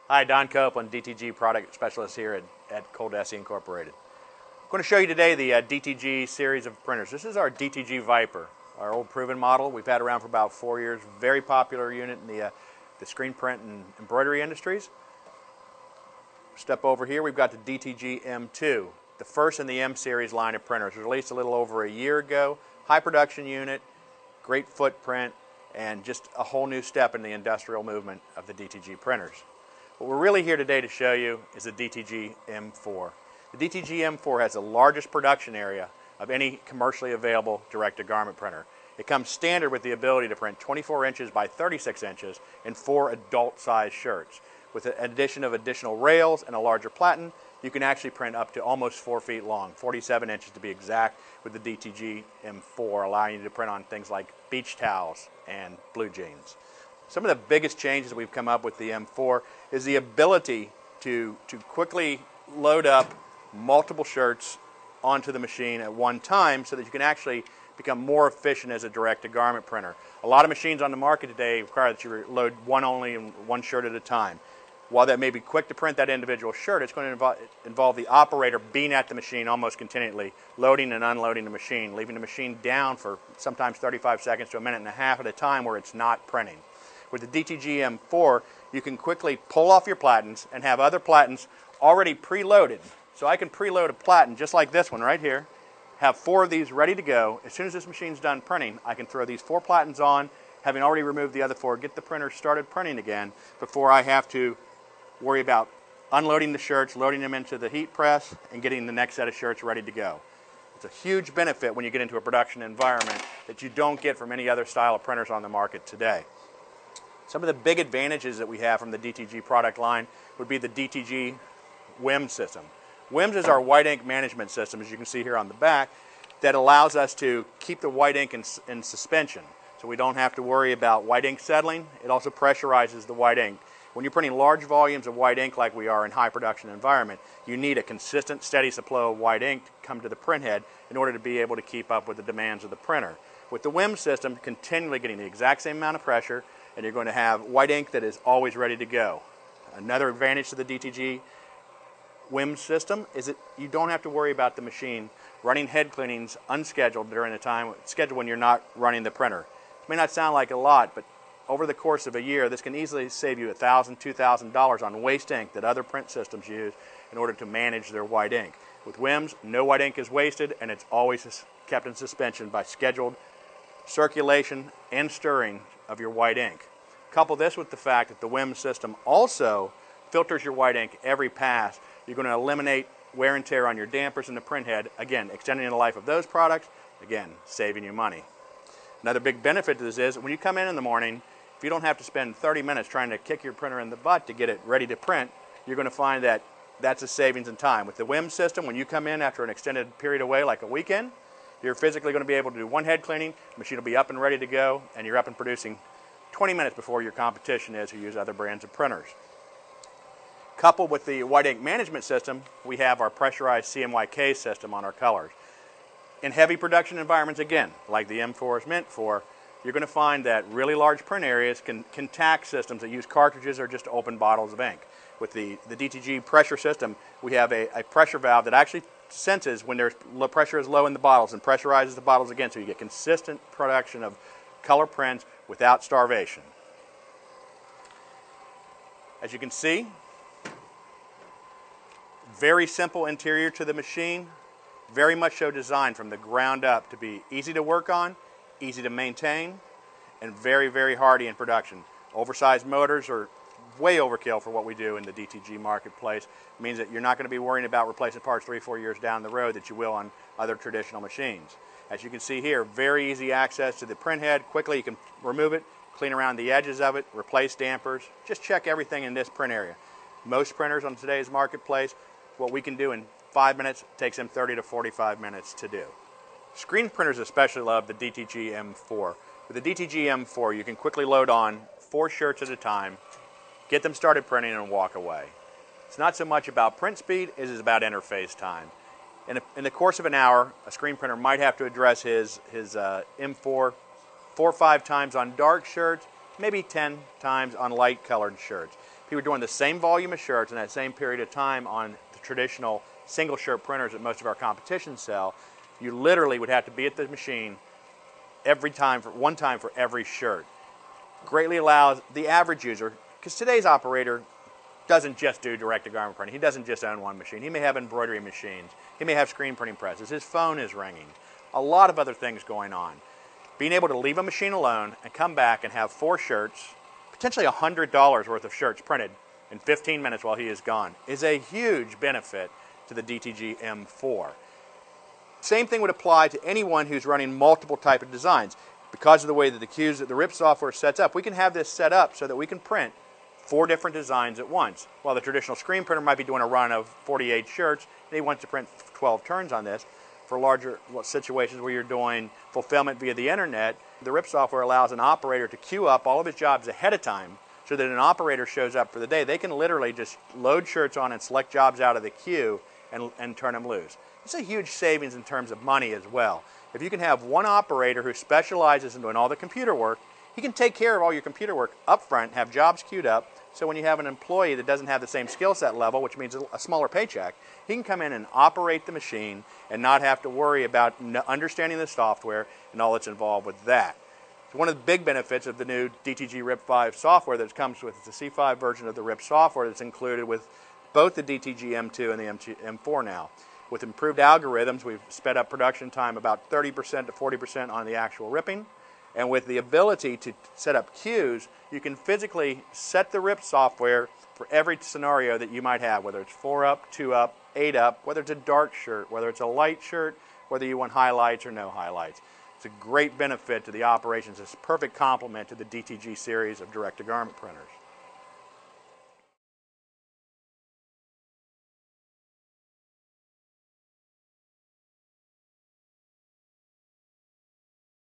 Hi, Don Copeland, DTG Product Specialist here at Coldesi Incorporated. I'm going to show you today the DTG series of printers. This is our DTG Viper, our old proven model. We've had around for about 4 years. Very popular unit in the screen print and embroidery industries. Step over here, we've got the DTG M2, the first in the M series line of printers. Released a little over a year ago. High production unit, great footprint, and just a whole new step in the industrial movement of the DTG printers. What we're really here today to show you is the DTG M4. The DTG M4 has the largest production area of any commercially available direct-to-garment printer. It comes standard with the ability to print 24 inches by 36 inches in 4 adult-sized shirts. With the addition of additional rails and a larger platen, you can actually print up to almost 4 feet long, 47 inches to be exact, with the DTG M4, allowing you to print on things like beach towels and blue jeans. Some of the biggest changes we've come up with the M4 is the ability to quickly load up multiple shirts onto the machine at one time so that you can actually become more efficient as a direct-to-garment printer. A lot of machines on the market today require that you load one shirt at a time. While that may be quick to print that individual shirt, it's going to involve the operator being at the machine almost continually, loading and unloading the machine, leaving the machine down for sometimes 35 seconds to a minute and a half at a time where it's not printing. With the DTG M4, you can quickly pull off your platens and have other platens already preloaded. So I can preload a platen just like this one right here, have 4 of these ready to go. As soon as this machine's done printing, I can throw these 4 platens on, having already removed the other 4, get the printer started printing again before I have to worry about unloading the shirts, loading them into the heat press, and getting the next set of shirts ready to go. It's a huge benefit when you get into a production environment that you don't get from any other style of printers on the market today. Some of the big advantages that we have from the DTG product line would be the DTG WIM system. WIMS is our white ink management system, as you can see here on the back, that allows us to keep the white ink in suspension. So we don't have to worry about white ink settling. It also pressurizes the white ink. When you're printing large volumes of white ink like we are in high production environment, you need a consistent, steady supply of white ink to come to the print head in order to be able to keep up with the demands of the printer. With the WIM system, continually getting the exact same amount of pressure, and you're going to have white ink that is always ready to go. Another advantage to the DTG WIM system is that you don't have to worry about the machine running head cleanings unscheduled during the time scheduled when you're not running the printer. It may not sound like a lot, but over the course of a year, this can easily save you $1,000, $2,000 on waste ink that other print systems use in order to manage their white ink. With WIMS, no white ink is wasted, and it's always kept in suspension by scheduled circulation and stirring of your white ink. Couple this with the fact that the WIM system also filters your white ink every pass. You're going to eliminate wear and tear on your dampers in the print head, again, extending the life of those products, again, saving you money. Another big benefit to this is when you come in the morning, if you don't have to spend 30 minutes trying to kick your printer in the butt to get it ready to print, you're going to find that that's a savings in time. With the WIM system, when you come in after an extended period away like a weekend, you're physically going to be able to do one head cleaning, the machine will be up and ready to go, and you're up and producing 20 minutes before your competition is who use other brands of printers. Coupled with the white ink management system, we have our pressurized CMYK system on our colors. In heavy production environments, again, like the M4 is meant for, you're going to find that really large print areas can tax systems that use cartridges or just open bottles of ink. With the DTG pressure system, we have a pressure valve that actually senses when there's pressure is low in the bottles and pressurizes the bottles again, so you get consistent production of color prints without starvation. As you can see, very simple interior to the machine, very much so designed from the ground up to be easy to work on, easy to maintain, and very, very hardy in production. Oversized motors are way overkill for what we do in the DTG marketplace. It means that you're not going to be worrying about replacing parts 3-4 years down the road that you will on other traditional machines. As you can see here, very easy access to the print head. Quickly you can remove it, clean around the edges of it, replace dampers, just check everything in this print area. Most printers on today's marketplace, what we can do in 5 minutes takes them 30 to 45 minutes to do. Screen printers especially love the DTG M4. With the DTG M4, you can quickly load on 4 shirts at a time, get them started printing, and walk away. It's not so much about print speed as it is about interface time. In the course of an hour, a screen printer might have to address his M4 4 or 5 times on dark shirts, maybe 10 times on light colored shirts. If you were doing the same volume of shirts in that same period of time on the traditional single shirt printers that most of our competition sell, you literally would have to be at the machine one time for every shirt. Greatly allows the average user, because today's operator doesn't just do direct-to-garment printing. He doesn't just own one machine. He may have embroidery machines. He may have screen printing presses. His phone is ringing. A lot of other things going on. Being able to leave a machine alone and come back and have 4 shirts, potentially $100 worth of shirts printed in 15 minutes while he is gone, is a huge benefit to the DTG M4. Same thing would apply to anyone who's running multiple type of designs. Because of the way that the RIP software sets up, we can have this set up so that we can print 4 different designs at once. While the traditional screen printer might be doing a run of 48 shirts, and he wants to print 12 turns on this. For larger situations where you're doing fulfillment via the internet, the RIP software allows an operator to queue up all of his jobs ahead of time so that an operator shows up for the day. They can literally just load shirts on and select jobs out of the queue and turn them loose. It's a huge savings in terms of money as well. If you can have one operator who specializes in doing all the computer work, he can take care of all your computer work up front, have jobs queued up, so when you have an employee that doesn't have the same skill set level, which means a smaller paycheck, he can come in and operate the machine and not have to worry about understanding the software and all that's involved with that. So one of the big benefits of the new DTG RIP 5 software that comes with the C5 version of the RIP software that's included with both the DTG M2 and the M4 now. With improved algorithms, we've sped up production time about 30% to 40% on the actual ripping. And with the ability to set up queues, you can physically set the RIP software for every scenario that you might have, whether it's 4 up, 2 up, 8 up, whether it's a dark shirt, whether it's a light shirt, whether you want highlights or no highlights. It's a great benefit to the operations. It's a perfect complement to the DTG series of direct-to-garment printers.